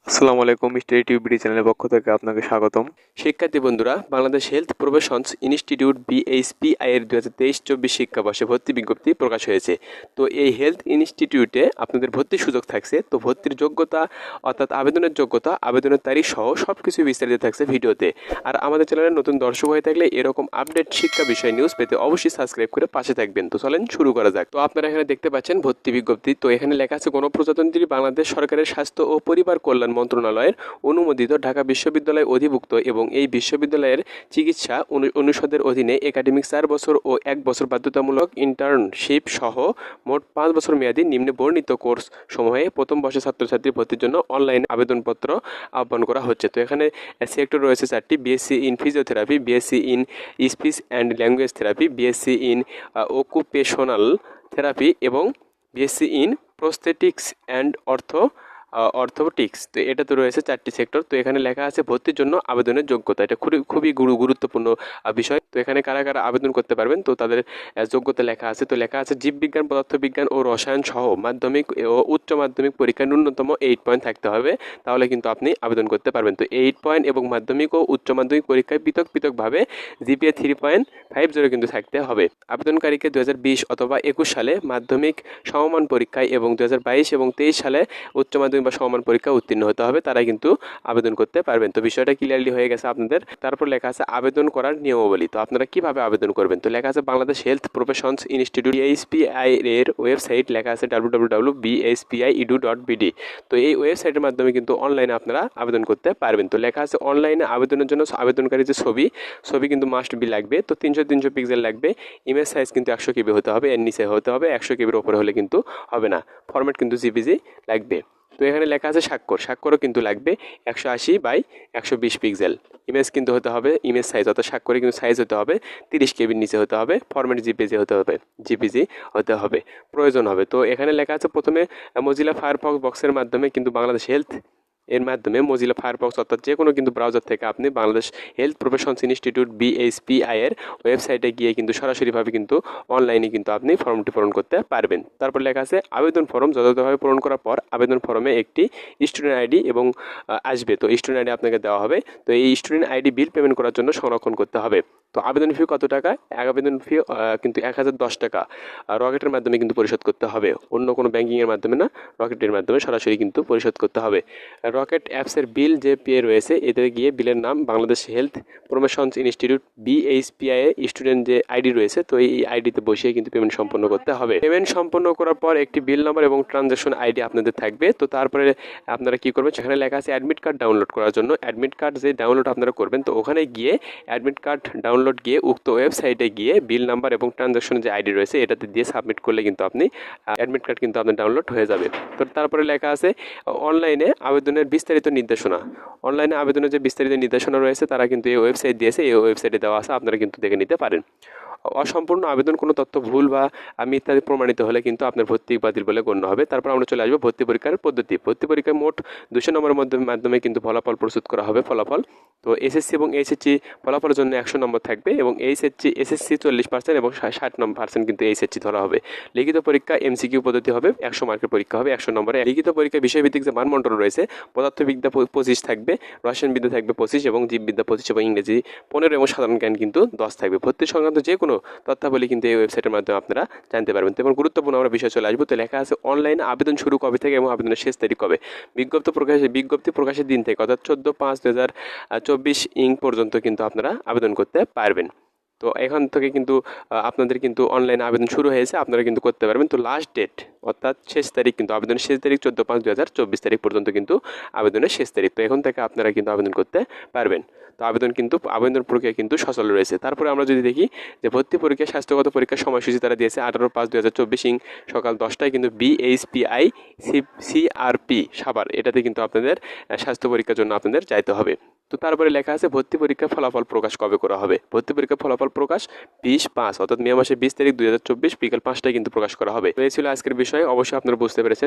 আসসালামু আলাইকুম, study tube চ্যানেলের পক্ষ থেকে আপনাকে স্বাগতম। শিক্ষার্থী বন্ধুরা, বাংলাদেশ হেলথ প্রফেশনস ইনস্টিটিউট বিএইচপিআই এর 2023-24 শিক্ষাবর্ষে ভর্তি বিজ্ঞপ্তি প্রকাশ হয়েছে। তো এই হেলথ ইনস্টিটিউটে আপনাদের ভর্তির সুযোগ থাকছে। তো ভর্তির যোগ্যতা অর্থাৎ আবেদনের যোগ্যতা, আবেদনের তারিখ সহ সব কিছু বিস্তারিত থাকছে ভিডিওতে। আর আমাদের চ্যানেলের নতুন দর্শক হয়ে থাকলে এরকম আপডেট শিক্ষা বিষয় নিউজ পেতে অবশ্যই সাবস্ক্রাইব করে পাশে থাকবেন। তো চলেন শুরু করা যাক। তো আপনারা এখানে দেখতে পাচ্ছেন ভর্তি বিজ্ঞপ্তি। তো এখানে লেখা আছে গণপ্রজাতন্ত্রী বাংলাদেশ সরকারের স্বাস্থ্য ও পরিবার কল্যাণ মন্ত্রণালয়ের অনুমোদিত ঢাকা বিশ্ববিদ্যালয় অধিভুক্ত এবং এই বিশ্ববিদ্যালয়ের চিকিৎসা অনুষদের অধীনে একাডেমিক 4 বছর ও 1 বছর বাধ্যতামূলক ইন্টার্নশিপ সহ মোট 5 বছর মেয়াদী নিম্নে বর্ণিত কোর্স সমূহে প্রথম বর্ষের ছাত্রছাত্রী ভর্তির জন্য অনলাইন আবেদনপত্র আহ্বান করা হচ্ছে। তো এখানে সেক্টর রয়েছে 4টি: BSc in physiotherapy, BSc in speech and language therapy, BSc in occupational therapy এবং BSc in prosthetics and orthotics. তো এটা তো রয়েছে 4টি সেক্টর। তো এখানে লেখা আছে ভর্তির জন্য আবেদনের যোগ্যতা। এটা খুবই গুরুত্বপূর্ণ বিষয়। তো এখানে কারা কারা আবেদন করতে পারবেন, তো তাদের যোগ্যতা লেখা আছে। তো লেখা আছে জীববিজ্ঞান, পদার্থবিজ্ঞান ও রসায়ন সহ মাধ্যমিক ও উচ্চ মাধ্যমিক পরীক্ষায় ন্যূনতম 8 পয়েন্ট থাকতে হবে, তাহলে কিন্তু আপনি আবেদন করতে পারবেন। তো 8 পয়েন্ট এবং মাধ্যমিক ও উচ্চ মাধ্যমিক পরীক্ষায় পৃথকভাবে জিপিএ 3.50 কিন্তু থাকতে হবে। আবেদনকারীকে 2020 অথবা 21 সালে মাধ্যমিক সমমান পরীক্ষায় এবং 2022 এবং 23 সালে উচ্চ মাধ্যমিক বা সমমান পরীক্ষা উত্তীর্ণ হতে হবে, তারাই কিন্তু আবেদন করতে পারবেন। তো বিষয়টা ক্লিয়ারলি হয়ে গেছে আপনাদের। তারপর লেখা আছে আবেদন করার নিয়মাবলী। তো আপনারা কিভাবে আবেদন করবেন, তো লেখা আছে বাংলাদেশ হেলথ প্রফেশনস ইনস্টিটিউট বিএইচপিআই এর ওয়েবসাইট লেখা আছে www.bhpiedu.bd। তো এই ওয়েবসাইটের মাধ্যমে কিন্তু অনলাইনে আপনারা আবেদন করতে পারবেন। তো লেখা আছে অনলাইনে আবেদনের জন্য আবেদনকারী যে ছবি কিন্তু মাস্ট বি লাগবে। তো 300 পিক্সেল লাগবে। ইমেজ সাইজ কিন্তু 100 KB হতে হবে, এর নিচে হতে হবে, 100 KBর ওপরে হলে কিন্তু হবে না। ফরম্যাট কিন্তু জিপিজি লাগবে। তো এখানে লেখা আছে স্বাক্ষরও কিন্তু লাগবে 180x120 পিক্সেল। ইমেজ কিন্তু হতে হবে, ইমেজ সাইজ অর্থাৎ স্বাক্ষরে কিন্তু সাইজ হতে হবে 30 KBর নিচে হতে হবে। ফরম্যাট জিপিজি হতে হবে, প্রয়োজন হবে। তো এখানে লেখা আছে প্রথমে মজিলা ফায়ারফক্স বক্সের মাধ্যমে কিন্তু বাংলাদেশ হেলথ এর মাধ্যমে মজিলা ফায়ারফক্স অর্থাৎ যে কোনো কিন্তু ব্রাউজার থেকে আপনি বাংলাদেশ হেলথ প্রফেশনস ইনস্টিটিউট বিএইচপিআই এর ওয়েবসাইটে গিয়ে কিন্তু সরাসরিভাবে কিন্তু অনলাইনে কিন্তু আপনি ফর্মটি পূরণ করতে পারবেন। তারপর লেখা আছে আবেদন ফর্ম যথাযথভাবে পূরণ করার পর আবেদন ফর্মে একটি স্টুডেন্ট আইডি এবং আসবে। তো স্টুডেন্ট আইডি আপনাকে দেওয়া হবে। তো এই স্টুডেন্ট আইডি বিল পেমেন্ট করার জন্য সংরক্ষণ করতে হবে। তো আবেদন ফি কত টাকা? আবেদন ফি কিন্তু 1010 টাকা রকেটের মাধ্যমে কিন্তু পরিশোধ করতে হবে, অন্য কোনো ব্যাঙ্কিংয়ের মাধ্যমে না, রকেটের মাধ্যমে সরাসরি কিন্তু পরিশোধ করতে হবে। রকেট অ্যাপসের বিল যে পেয়ে রয়েছে এতে গিয়ে বিলের নাম Bangladesh health professions institute BHPI student যে আইডি রয়েছে, তো এই আইডিতে বসিয়ে কিন্তু পেমেন্ট সম্পন্ন করতে হবে। পেমেন্ট সম্পন্ন করার পর একটি বিল নাম্বার এবং ট্রানজ্যাকশন আইডি আপনাদের থাকবে। তো তারপরে আপনারা কি করবেন, সেখানে লেখা আছে অ্যাডমিট কার্ড ডাউনলোড করার জন্য। অ্যাডমিট কার্ড যে ডাউনলোড আপনারা করবেন, তো ওখানে গিয়ে অ্যাডমিট কার্ড ডাউনলোড গিয়ে উক্ত ওয়েবসাইটে গিয়ে বিল নাম্বার এবং ট্রানজ্যাকশনের যে আইডি রয়েছে এটাতে দিয়ে সাবমিট করলে কিন্তু আপনি অ্যাডমিট কার্ড কিন্তু আপনার ডাউনলোড হয়ে যাবে। তো তারপরে লেখা আছে অনলাইনে আবেদনের বিস্তারিত নির্দেশনা। অনলাইনে আবেদনের যে বিস্তারিত নির্দেশনা রয়েছে তারা কিন্তু এই ওয়েবসাইট দিয়েছে, এই ওয়েবসাইটে দেওয়া আছে, আপনারা কিন্তু দেখে নিতে পারেন। অসম্পূর্ণ আবেদন কোনো তথ্য ভুল বা মিথ্যাদি প্রমাণিত হলে কিন্তু আপনার ভর্তি বাতিল বলে গণ্য হবে। তারপর আমরা চলে আসবো ভর্তি পরীক্ষার পদ্ধতি। ভর্তি পরীক্ষায় মোট 200 নম্বরের মাধ্যমে কিন্তু ফলাফল প্রস্তুত করা হবে। তো এসএসসি এবং এইচএসসি ফলাফলের জন্য 100 নম্বর থাকবে এবং এসএসসি 40% এবং 60% কিন্তু এইচএসসি ধরা হবে। লিখিত পরীক্ষা এমসিকিউ পদ্ধতি হবে, 100 মার্কের পরীক্ষা হবে 100 নম্বরে। লিখিত পরীক্ষা বিষয়ভিত্তিক যে মানমন্ডল রয়েছে, পদার্থবিদ্যা 25 থাকবে, রসায়নবিদ্যা থাকবে 25 এবং জীববিদ্যা 25 এবং ইংরেজি 15 এবং সাধারণ জ্ঞান কিন্তু 10 থাকবে। ভর্তি সংক্রান্ত যে কোনো তথ্যাবলী কিন্তু এই ওয়েবসাইটের মাধ্যমে আপনারা জানতে পারবেন। তেমন গুরুত্বপূর্ণ আমরা বিষয় চলে আসবো। তো লেখা আছে অনলাইনে আবেদন শুরু কবে থেকে এবং আবেদনের শেষ তারিখ কবে। বিজ্ঞপ্তি প্রকাশের দিন থেকে অর্থাৎ 14/5/2024 পর্যন্ত কিন্তু আপনারা আবেদন করতে পারবেন। তো এখান থেকে কিন্তু আপনাদের কিন্তু অনলাইনে আবেদন শুরু হয়েছে, আপনারা কিন্তু করতে পারবেন। তো লাস্ট ডেট অর্থাৎ শেষ তারিখ কিন্তু আবেদনের শেষ তারিখ 14/5/2024 তারিখ পর্যন্ত কিন্তু আবেদনের শেষ তারিখ। তো এখন থেকে আপনারা কিন্তু আবেদন করতে পারবেন। তো আবেদন প্রক্রিয়া কিন্তু সচল রয়েছে। তারপরে আমরা যদি দেখি যে ভর্তি পরীক্ষা স্বাস্থ্যগত পরীক্ষার সময়সূচি তারা দিয়েছে 18/5/2024 সকাল 10টায় কিন্তু বিএইচপিআই সিআরপি সাভার এটাতে কিন্তু আপনাদের স্বাস্থ্য পরীক্ষার জন্য আপনাদের যাইতে হবে। তো তারপরে লেখা আছে ভর্তি পরীক্ষার ফলাফল প্রকাশ কবে করা হবে। ভর্তি পরীক্ষার ফলাফল প্রকাশ 20/5 অর্থাৎ মে মাসের 20 তারিখ 2024 বিকাল 5টায় কিন্তু প্রকাশ করা হবে। তো এই ছিল আজকের বিষয়। অবশ্যই আপনারা বুঝতে পেরেছেন